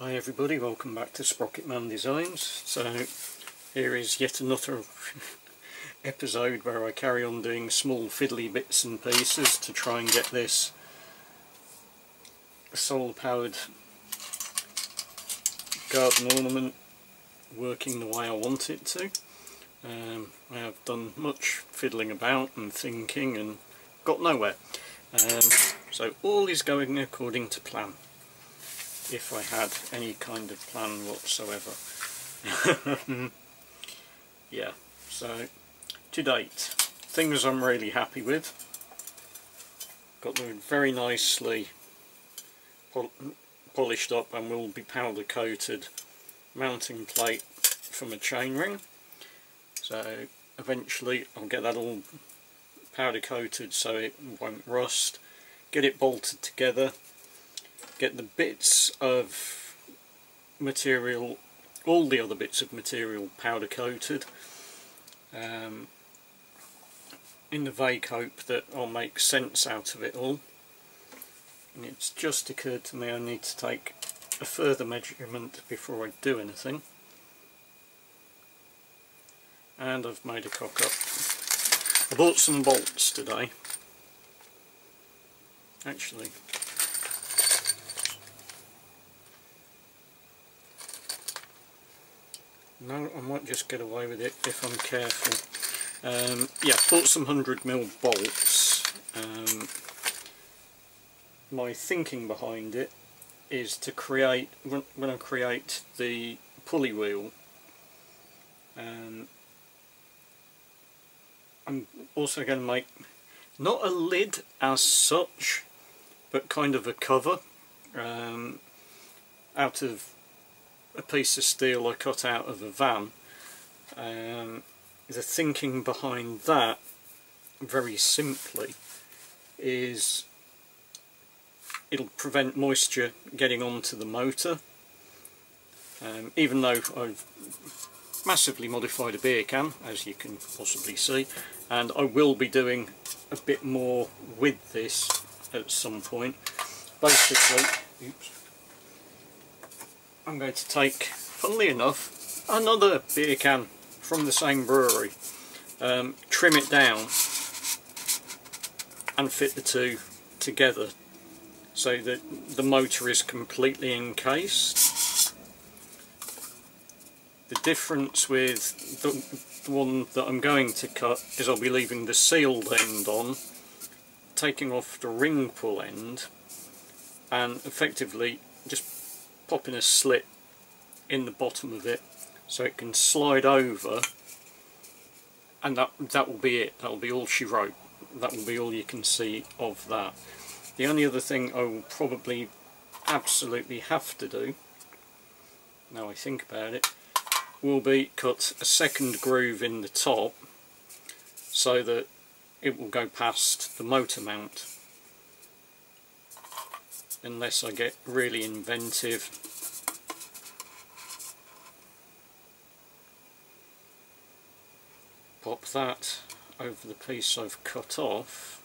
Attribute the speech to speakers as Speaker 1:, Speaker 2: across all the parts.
Speaker 1: Hi everybody, welcome back to Sprocket Man Designs. So here is yet another episode where I carry on doing small fiddly bits and pieces to try and get this solar powered garden ornament working the way I want it to. I have done much fiddling about and thinking and got nowhere. So all is going according to plan, if I had any kind of plan whatsoever. Yeah, so to date, things I'm really happy with. Got them very nicely polished up and will be powder coated mounting plate from a chainring. So eventually I'll get that all powder coated so it won't rust, get it bolted together, get the bits of material, all the other bits of material powder coated, in the vague hope that I'll make sense out of it all. And it's just occurred to me I need to take a further measurement before I do anything, and I've made a cock up. I bought some bolts today, actually. No, I might just get away with it if I'm careful. Yeah, bought some 100mm bolts. My thinking behind it is to create, when I create the pulley wheel, I'm also going to make not a lid as such, but kind of a cover out of a piece of steel I cut out of a van. The thinking behind that, very simply, is it'll prevent moisture getting onto the motor. Even though I've massively modified a beer can, as you can possibly see, and I will be doing a bit more with this at some point. Basically, I'm going to take, funnily enough, another beer can from the same brewery, trim it down and fit the two together so that the motor is completely encased. The difference with the one that I'm going to cut is I'll be leaving the sealed end on, taking off the ring pull end, and effectively just popping a slit in the bottom of it so it can slide over, and that will be it. That will be all she wrote. That will be all you can see of that. The only other thing I will probably absolutely have to do, now I think about it, will be cut a second groove in the top so that it will go past the motor mount, unless I get really inventive. Pop that over the piece I've cut off,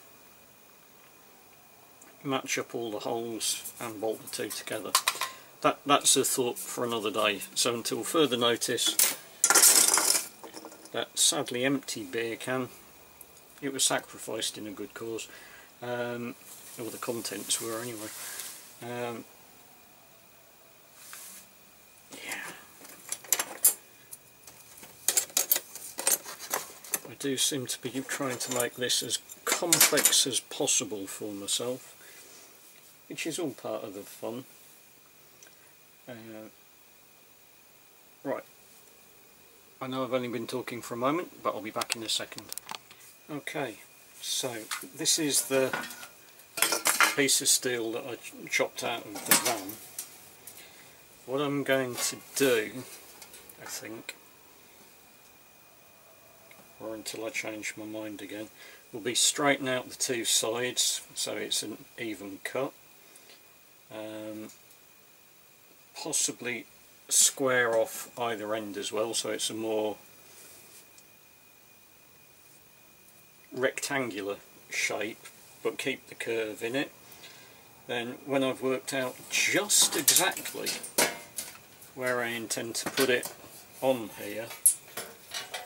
Speaker 1: match up all the holes and bolt the two together. That's a thought for another day. So until further notice, that sadly empty beer can, it was sacrificed in a good cause, or the contents were anyway. Yeah, I do seem to be trying to make this as complex as possible for myself, which is all part of the fun. Right, I know I've only been talking for a moment, but I'll be back in a second. Okay, so this is the piece of steel that I chopped out of the van. What I'm going to do, I think, or until I change my mind again, will be straighten out the two sides so it's an even cut. Possibly square off either end as well so it's a more rectangular shape but keep the curve in it. Then when I've worked out just exactly where I intend to put it on here,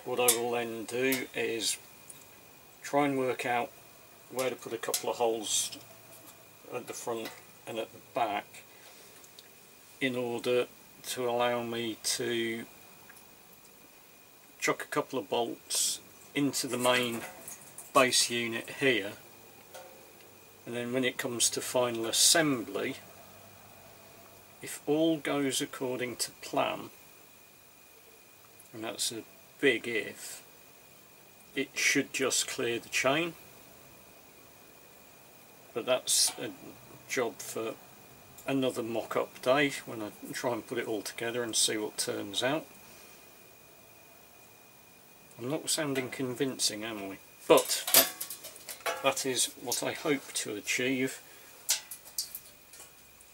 Speaker 1: what I will then do is try and work out where to put a couple of holes at the front and at the back in order to allow me to chuck a couple of bolts into the main base unit here, and then when it comes to final assembly, if all goes according to plan, and that's a big if, it should just clear the chain. But that's a job for another mock-up day when I try and put it all together and see what turns out. I'm not sounding convincing, am I? But that is what I hope to achieve,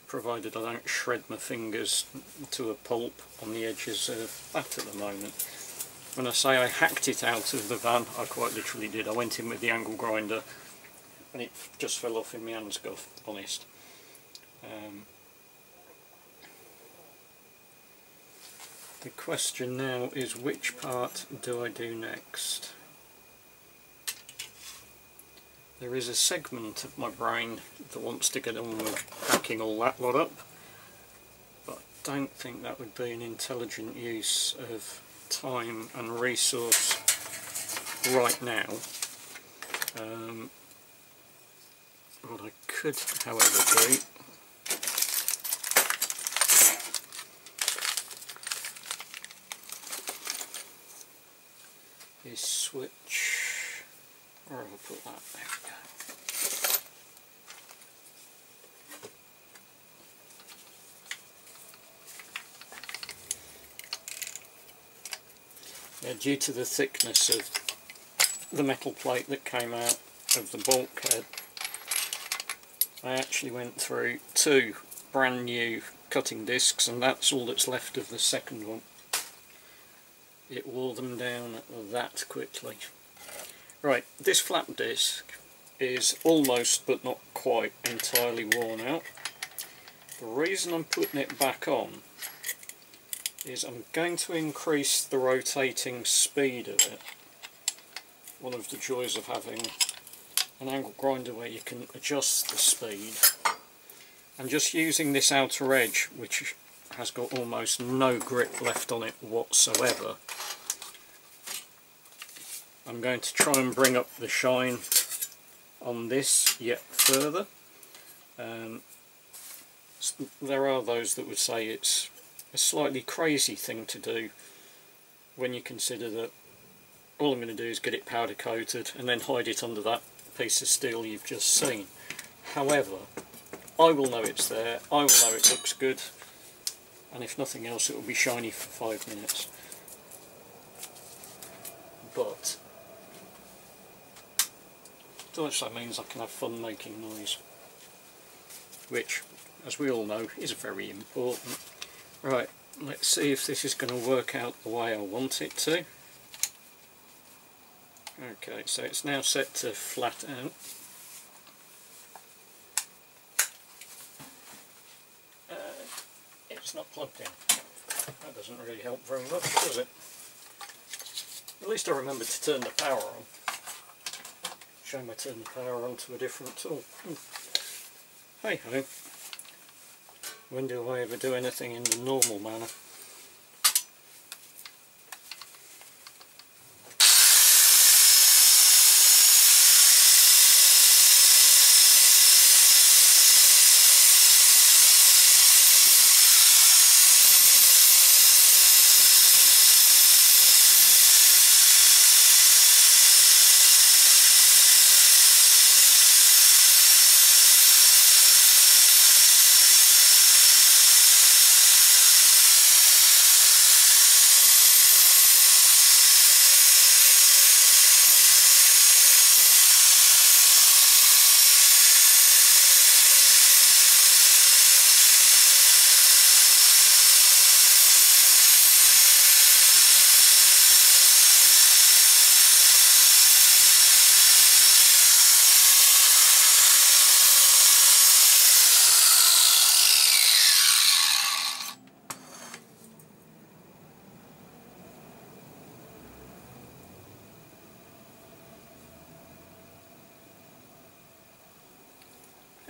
Speaker 1: provided I don't shred my fingers to a pulp on the edges of that at the moment. When I say I hacked it out of the van, I quite literally did. I went in with the angle grinder and it just fell off in my hands, to be honest. The question now is, which part do I do next? There is a segment of my brain that wants to get on with hacking all that lot up, but I don't think that would be an intelligent use of time and resource right now. What I could, however, do is switch, where have I put that? There we go. Due to the thickness of the metal plate that came out of the bulkhead, I actually went through 2 brand new cutting discs, and that's all that's left of the second one. It wore them down that quickly. Right, this flap disc is almost but not quite entirely worn out. The reason I'm putting it back on is I'm going to increase the rotating speed of it. One of the joys of having an angle grinder where you can adjust the speed, and just using this outer edge, which has got almost no grip left on it whatsoever, I'm going to try and bring up the shine on this yet further. There are those that would say it's a slightly crazy thing to do when you consider that all I'm going to do is get it powder coated and then hide it under that piece of steel you've just seen. However, I will know it's there, I will know it looks good, and if nothing else it will be shiny for 5 minutes. But it also means I can have fun making noise, which, as we all know, is very important. Right, let's see if this is going to work out the way I want it to. Okay, so it's now set to flat out. It's not plugged in. That doesn't really help very much, does it? At least I remember to turn the power on. Shame I turned the power on to a different tool. Hey ho. When do I ever do anything in the normal manner?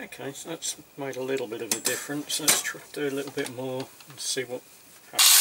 Speaker 1: Okay, so that's made a little bit of a difference. Let's try to do a little bit more and see what happens.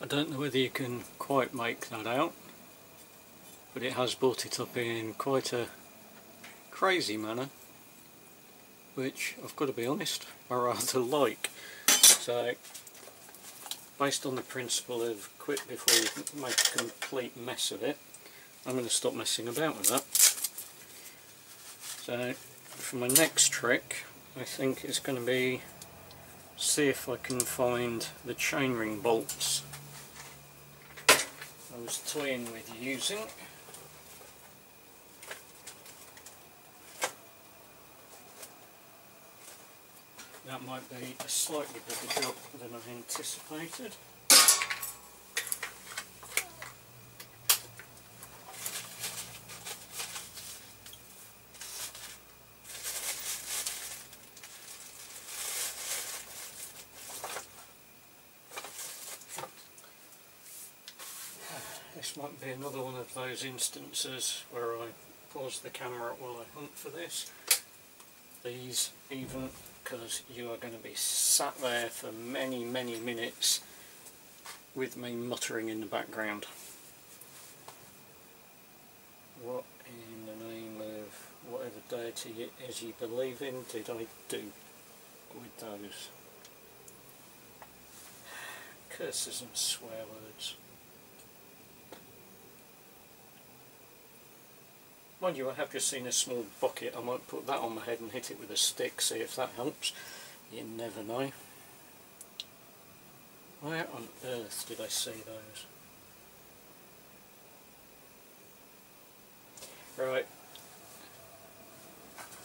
Speaker 1: I don't know whether you can quite make that out, but it has brought it up in quite a crazy manner, which I've got to be honest, I rather like. So, based on the principle of quit before you make a complete mess of it, I'm going to stop messing about with that. So, for my next trick, I think it's going to be see if I can find the chainring bolts I was toying with using. That might be a slightly bigger job than I anticipated. This might be another one of those instances where I pause the camera while I hunt for this. These even, because you are going to be sat there for many minutes with me muttering in the background. What in the name of whatever deity it is you believe in did I do with those? Curses and swear words. Mind you, I have just seen a small bucket. I might put that on my head and hit it with a stick, see if that helps. You never know. Where on earth did I see those? Right.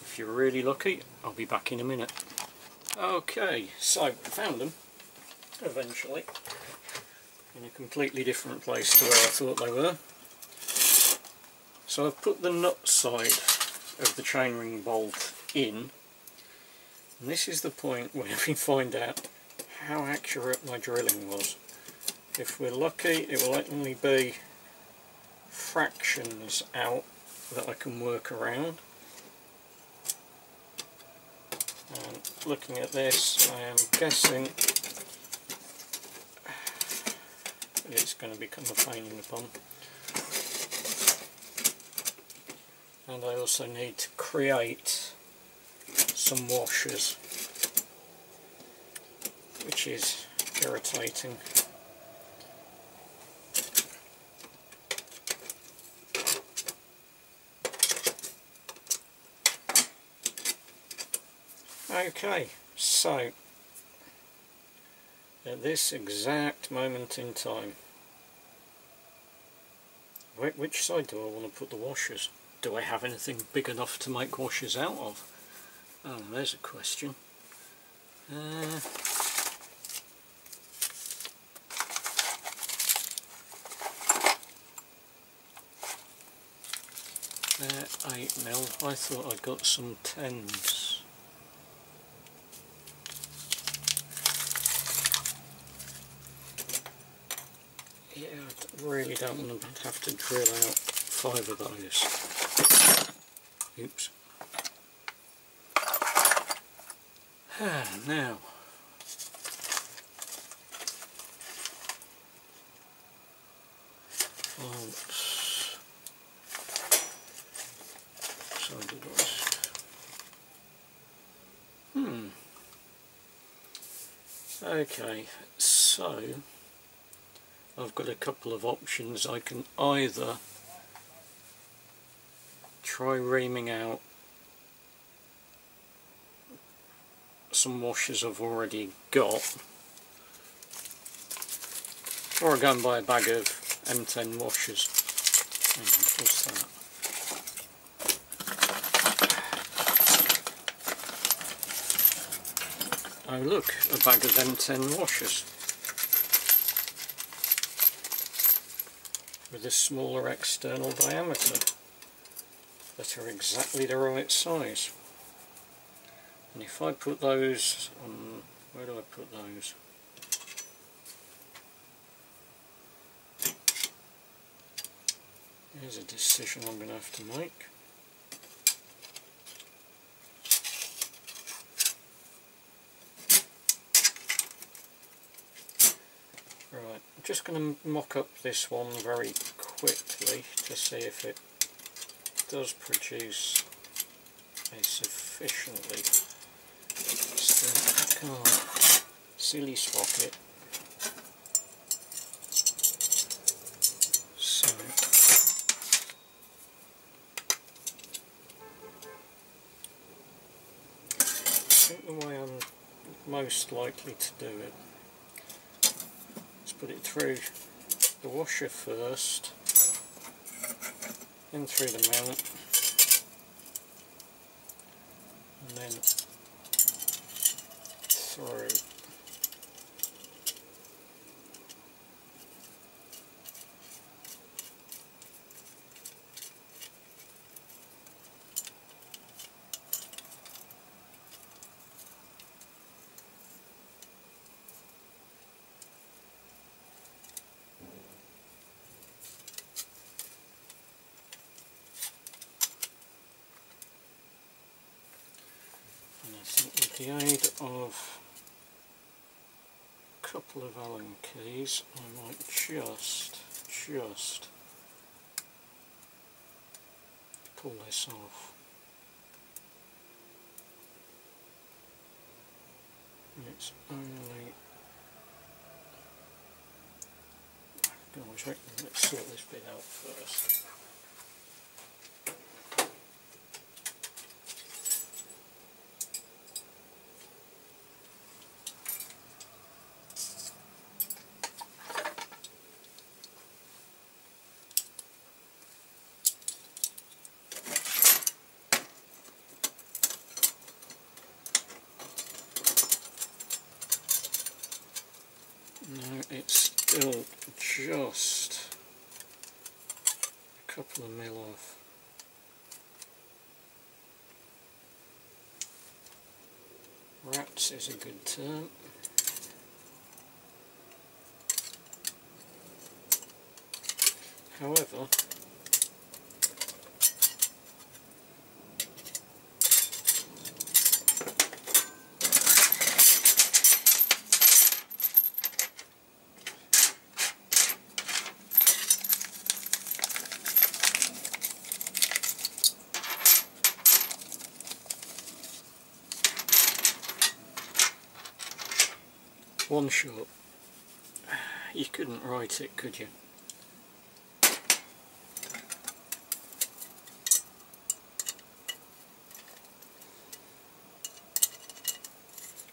Speaker 1: If you're really lucky, I'll be back in a minute. Okay, so I found them, eventually, in a completely different place to where I thought they were. So I've put the nut side of the chainring bolt in, and this is the point where we find out how accurate my drilling was. If we're lucky, it will only be fractions out that I can work around. And looking at this, I am guessing it's going to become a pain in the bum. And I also need to create some washers, which is irritating. Okay, so at this exact moment in time, which side do I want to put the washers? Do I have anything big enough to make washers out of? Oh, there's a question. They're 8mm. I thought I'd got some 10s. Yeah, I really don't want to have to drill out 5 of those. Oops. Now, bolts. side of the wrist. Okay, so I've got a couple of options. I can either try reaming out some washers I've already got, or I go and buy a bag of M10 washers. What's that? Oh look, a bag of M10 washers with a smaller external diameter that are exactly the right size. And if I put those on, where do I put those? Here's a decision I'm going to have to make. Right, I'm just going to mock up this one very quickly to see if it does produce a sufficiently silly sprocket. So I think the way I'm most likely to do it is put it through the washer first, then through the mount, and then through. And I think with the aid of a couple of Allen keys I might just pull this off. It's only, let's sort this bit out first. No, it's still just a couple of mil off. Rats is a good term. However, one shot. You couldn't write it, could you?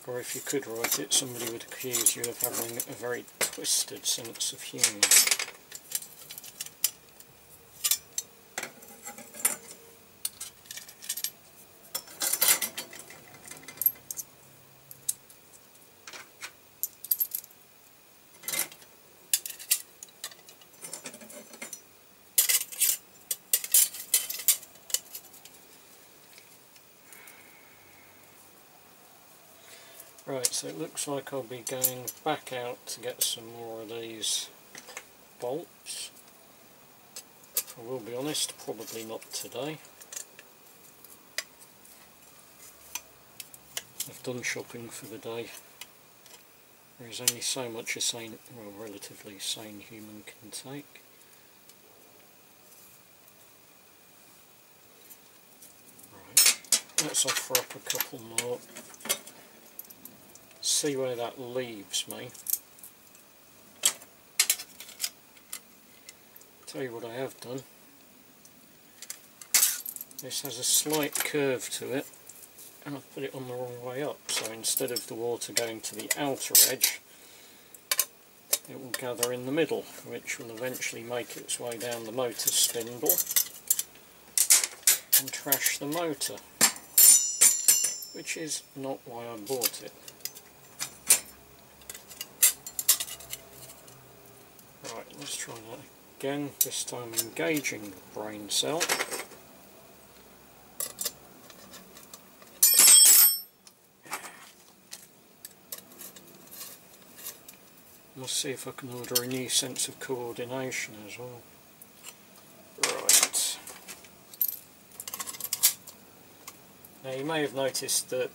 Speaker 1: Or if you could write it, somebody would accuse you of having a very twisted sense of humour. Right, so it looks like I'll be going back out to get some more of these bolts. I will be honest, probably not today. I've done shopping for the day. There is only so much a sane, well, relatively sane human can take. let's offer up a couple more, see where that leaves me. Tell you what I have done, this has a slight curve to it and I've put it on the wrong way up, so instead of the water going to the outer edge, it will gather in the middle, which will eventually make its way down the motor spindle and trash the motor, which is not why I bought it. Right, let's try that again, this time engaging the brain cell. Let's see if I can order a new sense of coordination as well. Right. Now you may have noticed that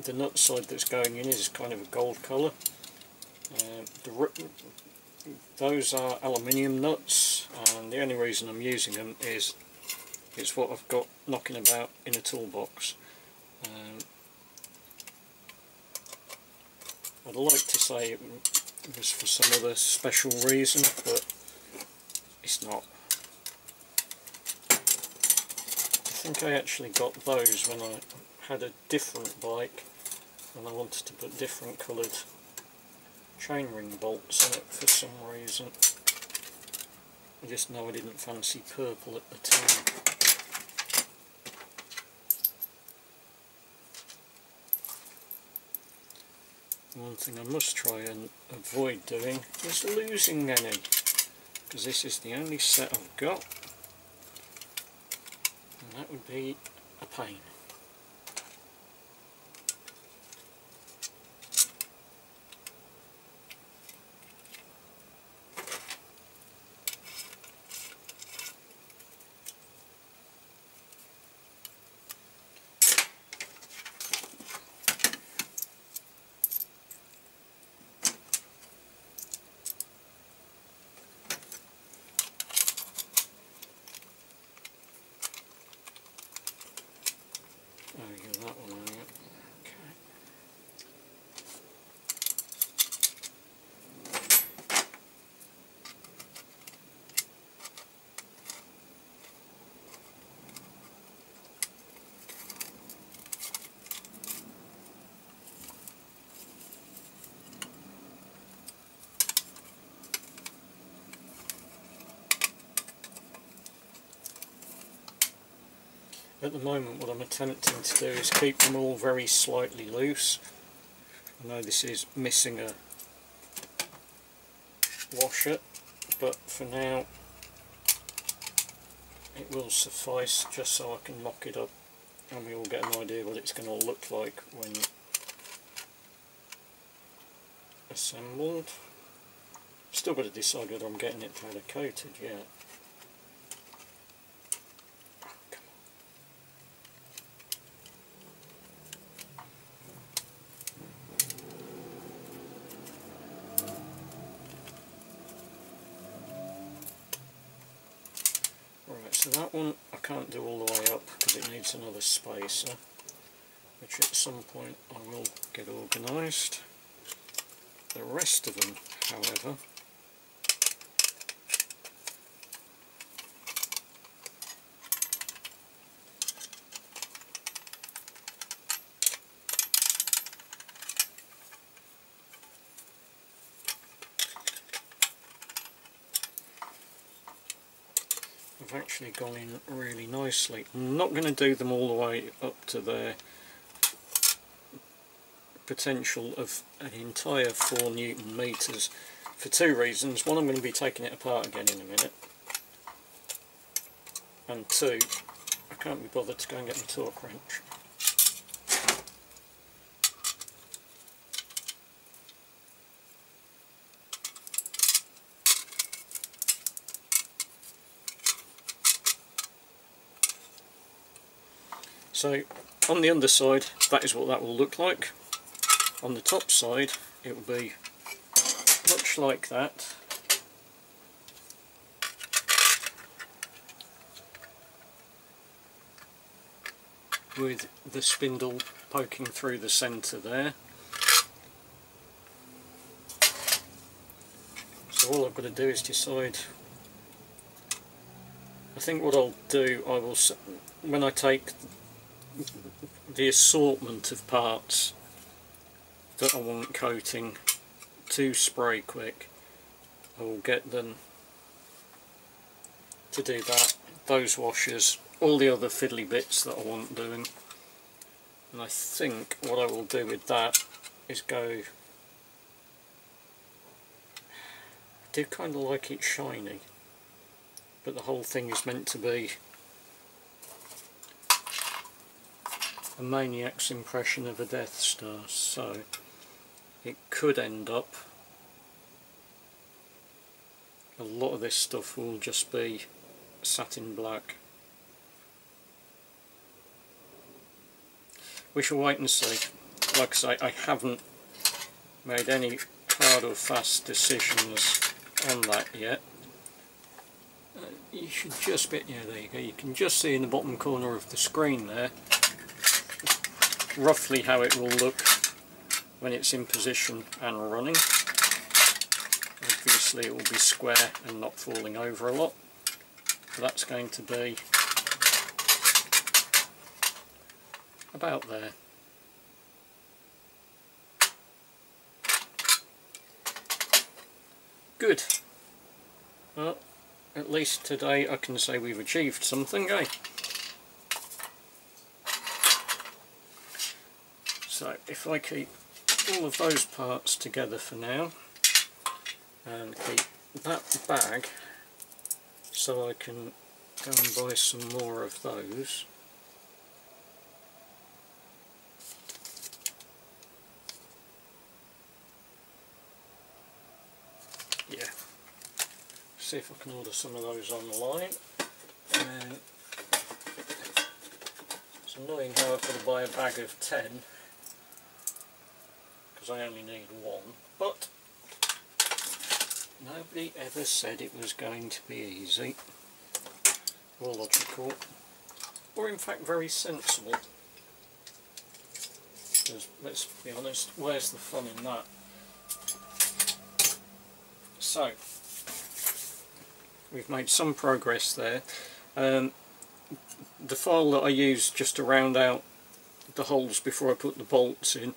Speaker 1: the nut side that's going in is kind of a gold colour. Those are aluminium nuts, and the only reason I'm using them is it's what I've got knocking about in a toolbox. I'd like to say it was for some other special reason, but it's not. I think I actually got those when I had a different bike and I wanted to put different coloured chainring bolts on it for some reason. I just know I didn't fancy purple at the time. One thing I must try and avoid doing is losing any, because this is the only set I've got, and that would be a pain. Oh, you get that one on it. Okay. At the moment what I'm attempting to do is keep them all very slightly loose. I know this is missing a washer, but for now it will suffice just so I can mock it up and we all get an idea what it's going to look like when assembled. Still got to decide whether I'm getting it powder coated yet. Right, so that one I can't do all the way up because it needs another spacer, which at some point I will get organised. The rest of them, however, have actually gone in really nicely. I'm not going to do them all the way up to their potential of an entire 4 Newton meters for 2 reasons. One, I'm going to be taking it apart again in a minute, and 2, I can't be bothered to go and get my torque wrench. So on the underside that is what that will look like. On the top side it will be much like that. with the spindle poking through the centre there. So all I've got to do is decide. I think what I'll do, when I take the assortment of parts that I want coating to spray quick, I will get them to do that, those washers, all the other fiddly bits that I want doing. And I think what I will do with that is go, I do kind of like it shiny, but the whole thing is meant to be a maniac's impression of a Death Star, so it could end up, a lot of this stuff will just be satin black. We shall wait and see. Like I say, I haven't made any hard or fast decisions on that yet. You should just be, yeah, there you go, you can just see in the bottom corner of the screen there roughly how it will look when it's in position and running. Obviously it will be square and not falling over a lot. So that's going to be about there. Good. Well, at least today I can say we've achieved something, eh? So if I keep all of those parts together for now and keep that bag so I can go and buy some more of those. Yeah, see if I can order some of those online. It's annoying how I've got to buy a bag of 10 because I only need one, but nobody ever said it was going to be easy or logical, or in fact very sensible. Because let's be honest, where's the fun in that? So, we've made some progress there. The file that I used just to round out the holes before I put the bolts in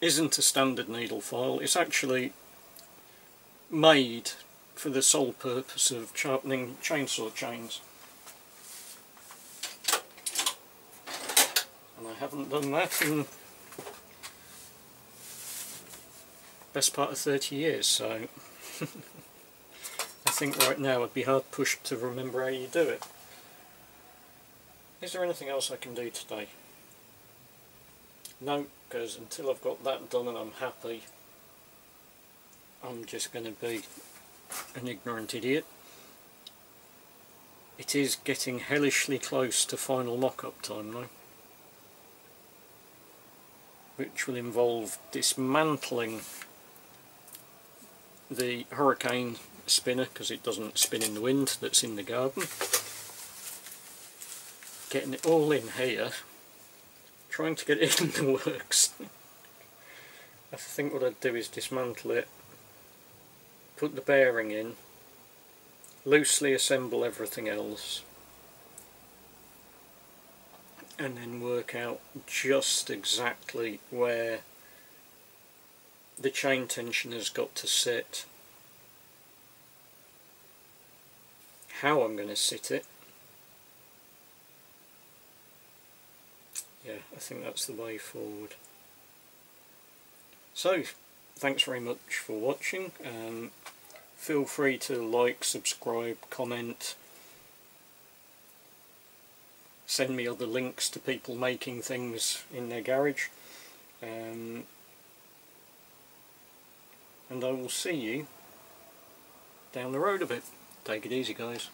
Speaker 1: isn't a standard needle file. It's actually made for the sole purpose of sharpening chainsaw chains. And I haven't done that in best part of 30 years, so I think right now I'd be hard pushed to remember how you do it. Is there anything else I can do today? No, because until I've got that done and I'm happy, I'm just going to be an ignorant idiot. It is getting hellishly close to final mock-up time though, which will involve dismantling the Hurricane spinner, because it doesn't spin in the wind, that's in the garden, getting it all in here, trying to get it in the works. I think what I'd do is dismantle it, put the bearing in, loosely assemble everything else, and then work out just exactly where the chain tension has got to sit, how I'm going to sit it. Yeah, I think that's the way forward. So, thanks very much for watching. Feel free to like, subscribe, comment, send me other links to people making things in their garage, and I will see you down the road a bit. Take it easy, guys.